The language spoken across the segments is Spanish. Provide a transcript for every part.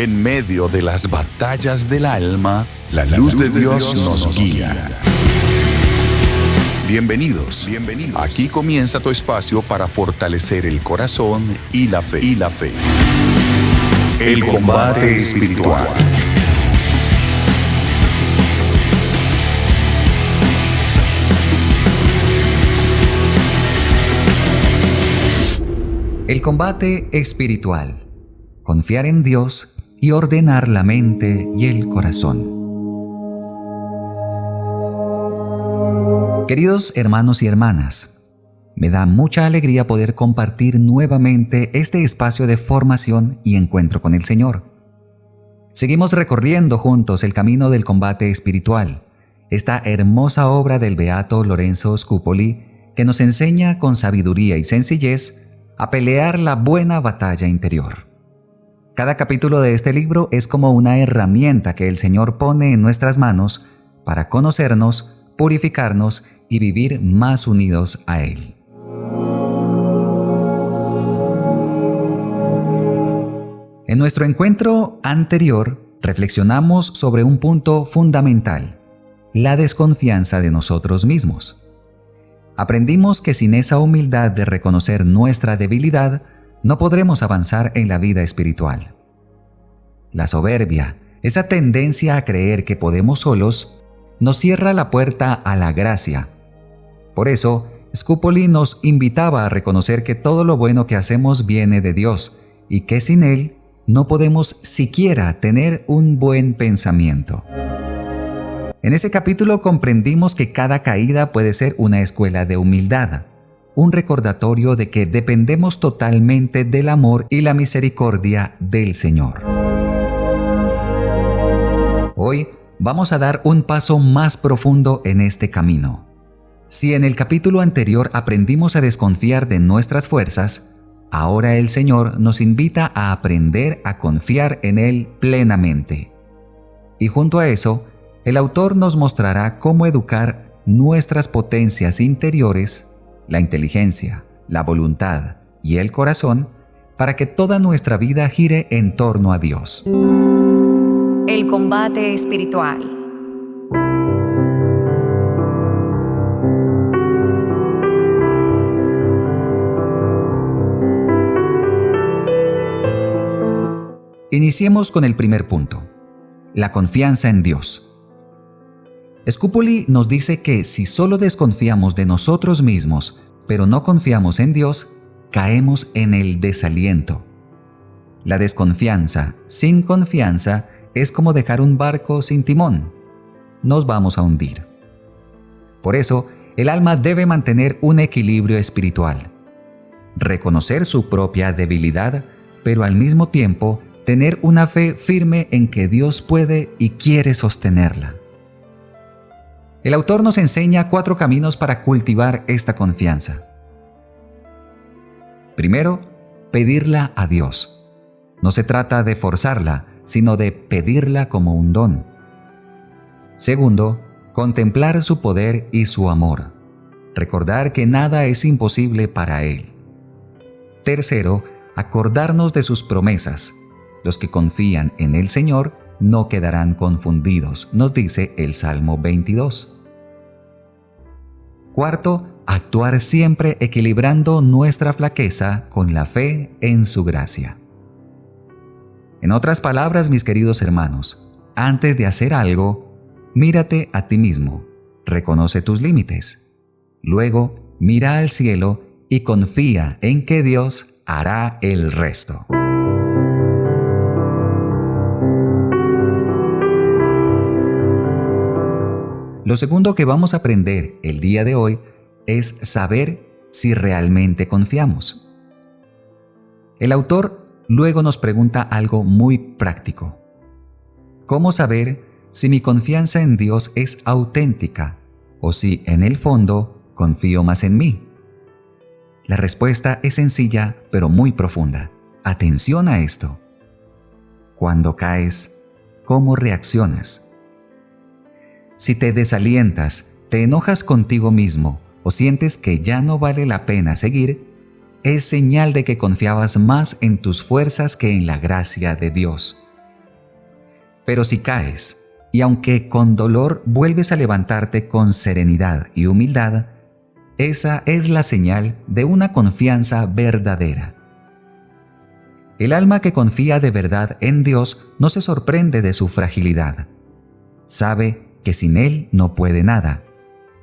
En medio de las batallas del alma, la luz de Dios nos guía. Bienvenidos. Aquí comienza tu espacio para fortalecer el corazón y la fe. El combate espiritual. El combate espiritual. Confiar en Dios y ordenar la mente y el corazón. Queridos hermanos y hermanas, me da mucha alegría poder compartir nuevamente este espacio de formación y encuentro con el Señor. Seguimos recorriendo juntos el camino del combate espiritual, esta hermosa obra del beato Lorenzo Scupoli que nos enseña con sabiduría y sencillez a pelear la buena batalla interior. Cada capítulo de este libro es como una herramienta que el Señor pone en nuestras manos para conocernos, purificarnos y vivir más unidos a Él. En nuestro encuentro anterior, reflexionamos sobre un punto fundamental: la desconfianza de nosotros mismos. Aprendimos que sin esa humildad de reconocer nuestra debilidad, no podremos avanzar en la vida espiritual. La soberbia, esa tendencia a creer que podemos solos, nos cierra la puerta a la gracia. Por eso, Scupoli nos invitaba a reconocer que todo lo bueno que hacemos viene de Dios y que sin Él no podemos siquiera tener un buen pensamiento. En ese capítulo comprendimos que cada caída puede ser una escuela de humildad, un recordatorio de que dependemos totalmente del amor y la misericordia del Señor. Hoy vamos a dar un paso más profundo en este camino. Si en el capítulo anterior aprendimos a desconfiar de nuestras fuerzas, ahora el Señor nos invita a aprender a confiar en Él plenamente. Y junto a eso, el autor nos mostrará cómo educar nuestras potencias interiores, la inteligencia, la voluntad y el corazón, para que toda nuestra vida gire en torno a Dios. El combate espiritual. Iniciemos con el primer punto: la confianza en Dios. Scupoli nos dice que si solo desconfiamos de nosotros mismos, pero no confiamos en Dios, caemos en el desaliento. La desconfianza sin confianza es como dejar un barco sin timón. Nos vamos a hundir. Por eso, el alma debe mantener un equilibrio espiritual. Reconocer su propia debilidad, pero al mismo tiempo tener una fe firme en que Dios puede y quiere sostenerla. El autor nos enseña 4 caminos para cultivar esta confianza. Primero, pedirla a Dios. No se trata de forzarla, sino de pedirla como un don. Segundo, contemplar su poder y su amor. Recordar que nada es imposible para Él. Tercero, acordarnos de sus promesas. Los que confían en el Señor no quedarán confundidos, nos dice el Salmo 22. Cuarto, actuar siempre equilibrando nuestra flaqueza con la fe en su gracia. En otras palabras, mis queridos hermanos, antes de hacer algo, mírate a ti mismo, reconoce tus límites. Luego, mira al cielo y confía en que Dios hará el resto. Lo segundo que vamos a aprender el día de hoy es saber si realmente confiamos. El autor luego nos pregunta algo muy práctico. ¿Cómo saber si mi confianza en Dios es auténtica o si en el fondo confío más en mí? La respuesta es sencilla pero muy profunda. Atención a esto. Cuando caes, ¿cómo reaccionas? Si te desalientas, te enojas contigo mismo o sientes que ya no vale la pena seguir, es señal de que confiabas más en tus fuerzas que en la gracia de Dios. Pero si caes, y aunque con dolor vuelves a levantarte con serenidad y humildad, esa es la señal de una confianza verdadera. El alma que confía de verdad en Dios no se sorprende de su fragilidad. Sabe que sin Él no puede nada,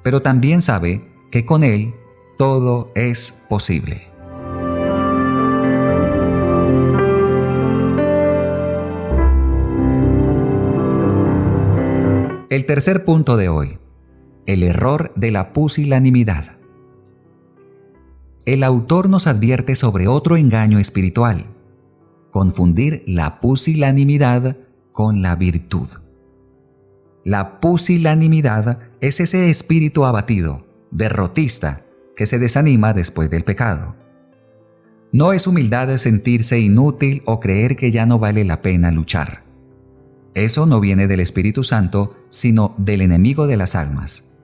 pero también sabe que con Él todo es posible. El tercer punto de hoy: el error de la pusilanimidad. El autor nos advierte sobre otro engaño espiritual: confundir la pusilanimidad con la virtud. La pusilanimidad es ese espíritu abatido, derrotista, que se desanima después del pecado. No es humildad de sentirse inútil o creer que ya no vale la pena luchar. Eso no viene del Espíritu Santo, sino del enemigo de las almas.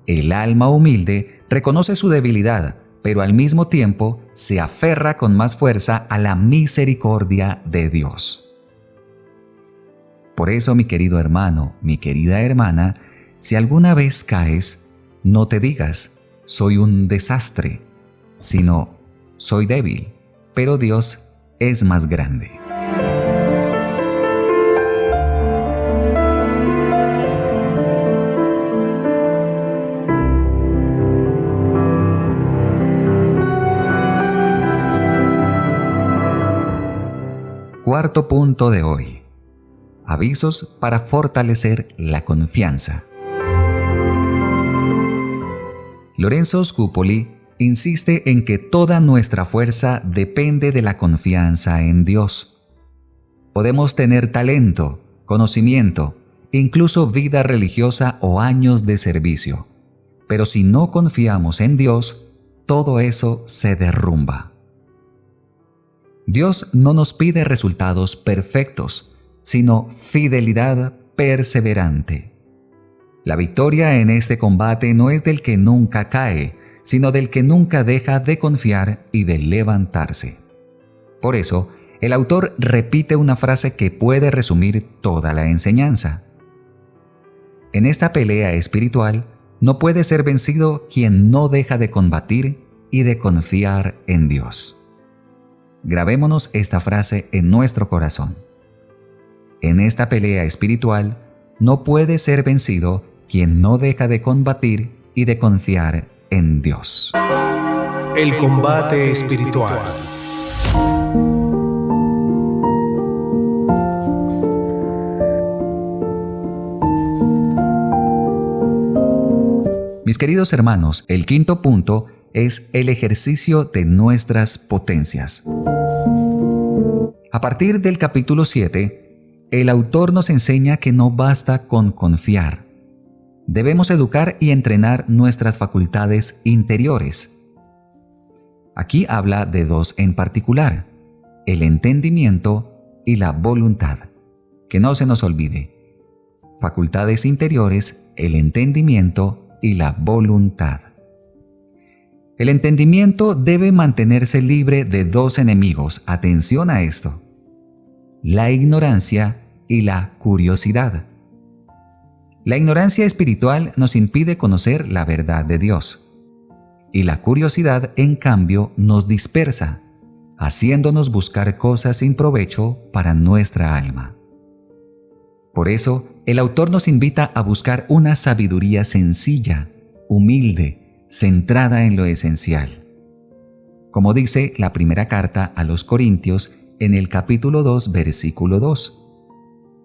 El alma humilde reconoce su debilidad, pero al mismo tiempo se aferra con más fuerza a la misericordia de Dios. Por eso, mi querido hermano, mi querida hermana, si alguna vez caes, no te digas, soy un desastre, sino, soy débil, pero Dios es más grande. Cuarto punto de hoy: avisos para fortalecer la confianza. Lorenzo Scupoli insiste en que toda nuestra fuerza depende de la confianza en Dios. Podemos tener talento, conocimiento, incluso vida religiosa o años de servicio, pero si no confiamos en Dios, todo eso se derrumba. Dios no nos pide resultados perfectos, sino fidelidad perseverante. La victoria en este combate no es del que nunca cae, sino del que nunca deja de confiar y de levantarse. Por eso, el autor repite una frase que puede resumir toda la enseñanza. En esta pelea espiritual, no puede ser vencido quien no deja de combatir y de confiar en Dios. Grabémonos esta frase en nuestro corazón. En esta pelea espiritual, no puede ser vencido quien no deja de combatir y de confiar en Dios. El combate espiritual. Mis queridos hermanos, el quinto punto es el ejercicio de nuestras potencias. A partir del capítulo 7, el autor nos enseña que no basta con confiar. Debemos educar y entrenar nuestras facultades interiores. Aquí habla de dos en particular: el entendimiento y la voluntad. Que no se nos olvide. Facultades interiores, el entendimiento y la voluntad. El entendimiento debe mantenerse libre de dos enemigos. Atención a esto: la ignorancia y la curiosidad. La ignorancia espiritual nos impide conocer la verdad de Dios, y la curiosidad, en cambio, nos dispersa, haciéndonos buscar cosas sin provecho para nuestra alma. Por eso, el autor nos invita a buscar una sabiduría sencilla, humilde, centrada en lo esencial. Como dice la primera carta a los Corintios en el capítulo 2, versículo 2: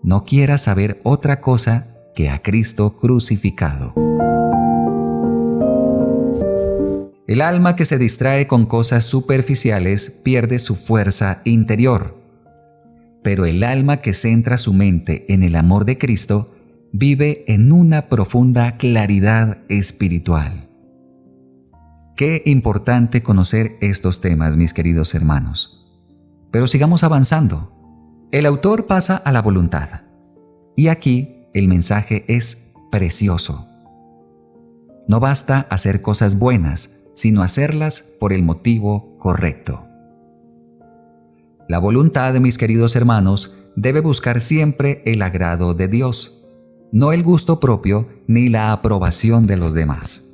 no quieras saber otra cosa que a Cristo crucificado. El alma que se distrae con cosas superficiales pierde su fuerza interior, pero el alma que centra su mente en el amor de Cristo vive en una profunda claridad espiritual. Qué importante conocer estos temas, mis queridos hermanos. Pero sigamos avanzando. El autor pasa a la voluntad. Y aquí el mensaje es precioso. No basta hacer cosas buenas, sino hacerlas por el motivo correcto. La voluntad, mis queridos hermanos, debe buscar siempre el agrado de Dios, no el gusto propio ni la aprobación de los demás.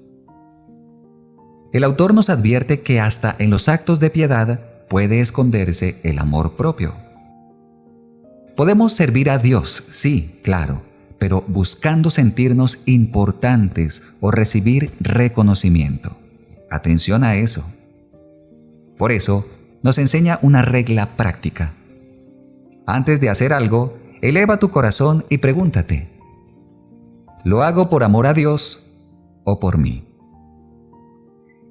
El autor nos advierte que hasta en los actos de piedad puede esconderse el amor propio. Podemos servir a Dios, sí, claro, pero buscando sentirnos importantes o recibir reconocimiento. Atención a eso. Por eso, nos enseña una regla práctica. Antes de hacer algo, eleva tu corazón y pregúntate: ¿lo hago por amor a Dios o por mí?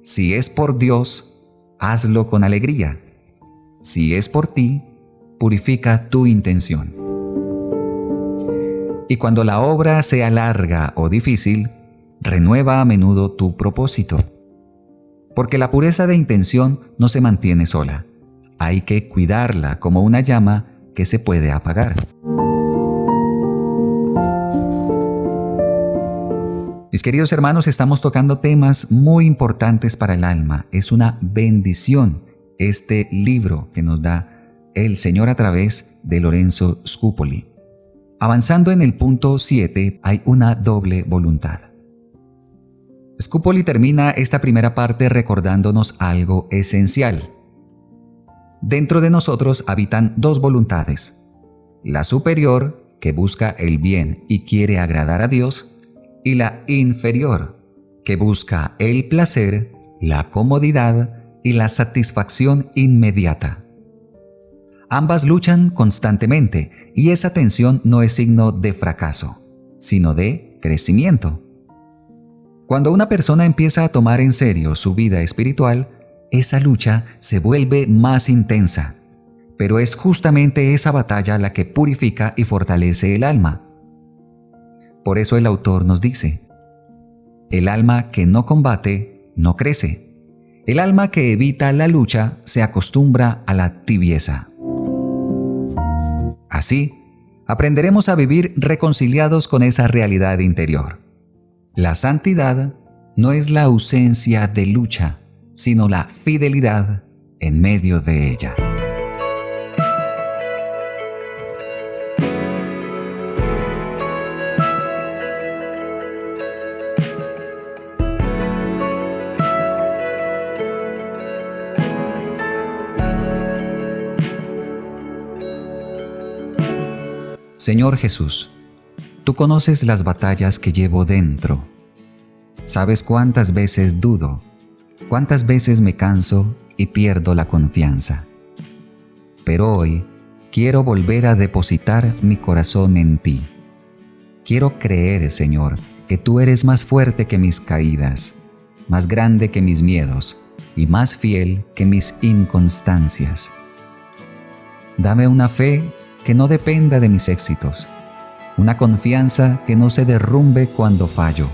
Si es por Dios, hazlo con alegría. Si es por ti, purifica tu intención. Y cuando la obra sea larga o difícil, renueva a menudo tu propósito. Porque la pureza de intención no se mantiene sola. Hay que cuidarla como una llama que se puede apagar. Mis queridos hermanos, estamos tocando temas muy importantes para el alma. Es una bendición este libro que nos da el Señor a través de Lorenzo Scupoli. Avanzando en el punto 7, hay una doble voluntad. Scupoli termina esta primera parte recordándonos algo esencial. Dentro de nosotros habitan dos voluntades: la superior, que busca el bien y quiere agradar a Dios, y la inferior, que busca el placer, la comodidad y la satisfacción inmediata. Ambas luchan constantemente y esa tensión no es signo de fracaso, sino de crecimiento. Cuando una persona empieza a tomar en serio su vida espiritual, esa lucha se vuelve más intensa, pero es justamente esa batalla la que purifica y fortalece el alma. Por eso el autor nos dice: el alma que no combate no crece. El alma que evita la lucha se acostumbra a la tibieza. Así, aprenderemos a vivir reconciliados con esa realidad interior. La santidad no es la ausencia de lucha, sino la fidelidad en medio de ella. Señor Jesús, tú conoces las batallas que llevo dentro. Sabes cuántas veces dudo, cuántas veces me canso y pierdo la confianza. Pero hoy quiero volver a depositar mi corazón en ti. Quiero creer, Señor, que tú eres más fuerte que mis caídas, más grande que mis miedos y más fiel que mis inconstancias. Dame una fe que no dependa de mis éxitos, una confianza que no se derrumbe cuando fallo,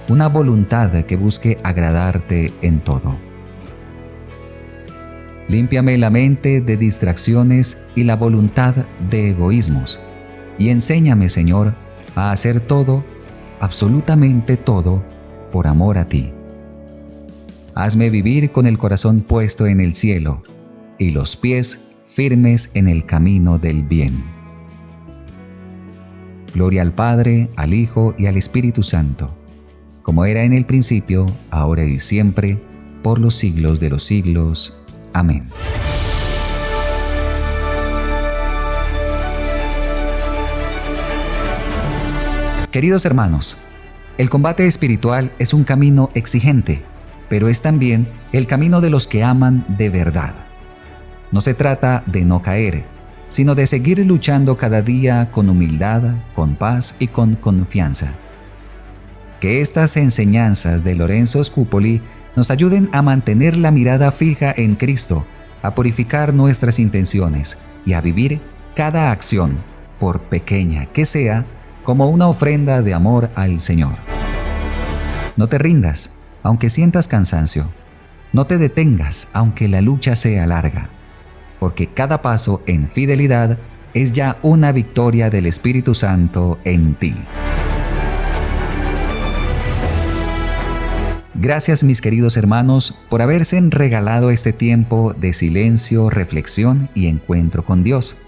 una voluntad que busque agradarte en todo. Límpiame la mente de distracciones y la voluntad de egoísmos, y enséñame, Señor, a hacer todo, absolutamente todo, por amor a ti. Hazme vivir con el corazón puesto en el cielo y los pies firmes en el camino del bien. Gloria al Padre, al Hijo y al Espíritu Santo, como era en el principio, ahora y siempre, por los siglos de los siglos. Amén. Queridos hermanos, el combate espiritual es un camino exigente, pero es también el camino de los que aman de verdad. No se trata de no caer, sino de seguir luchando cada día con humildad, con paz y con confianza. Que estas enseñanzas de Lorenzo Scupoli nos ayuden a mantener la mirada fija en Cristo, a purificar nuestras intenciones y a vivir cada acción, por pequeña que sea, como una ofrenda de amor al Señor. No te rindas, aunque sientas cansancio. No te detengas, aunque la lucha sea larga, porque cada paso en fidelidad es ya una victoria del Espíritu Santo en ti. Gracias, mis queridos hermanos, por haberse regalado este tiempo de silencio, reflexión y encuentro con Dios.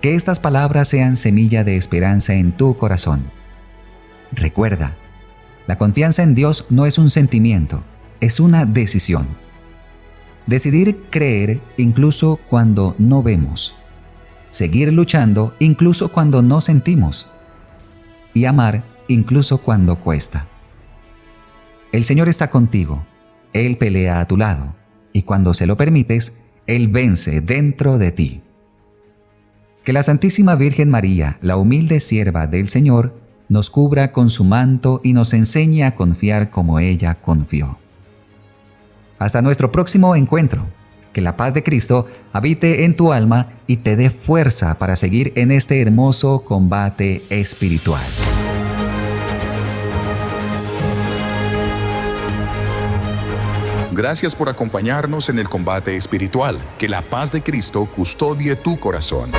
Que estas palabras sean semilla de esperanza en tu corazón. Recuerda, la confianza en Dios no es un sentimiento, es una decisión. Decidir creer incluso cuando no vemos. Seguir luchando incluso cuando no sentimos. Y amar incluso cuando cuesta. El Señor está contigo. Él pelea a tu lado. Y cuando se lo permites, Él vence dentro de ti. Que la Santísima Virgen María, la humilde sierva del Señor, nos cubra con su manto y nos enseñe a confiar como ella confió. Hasta nuestro próximo encuentro. Que la paz de Cristo habite en tu alma y te dé fuerza para seguir en este hermoso combate espiritual. Gracias por acompañarnos en el combate espiritual. Que la paz de Cristo custodie tu corazón.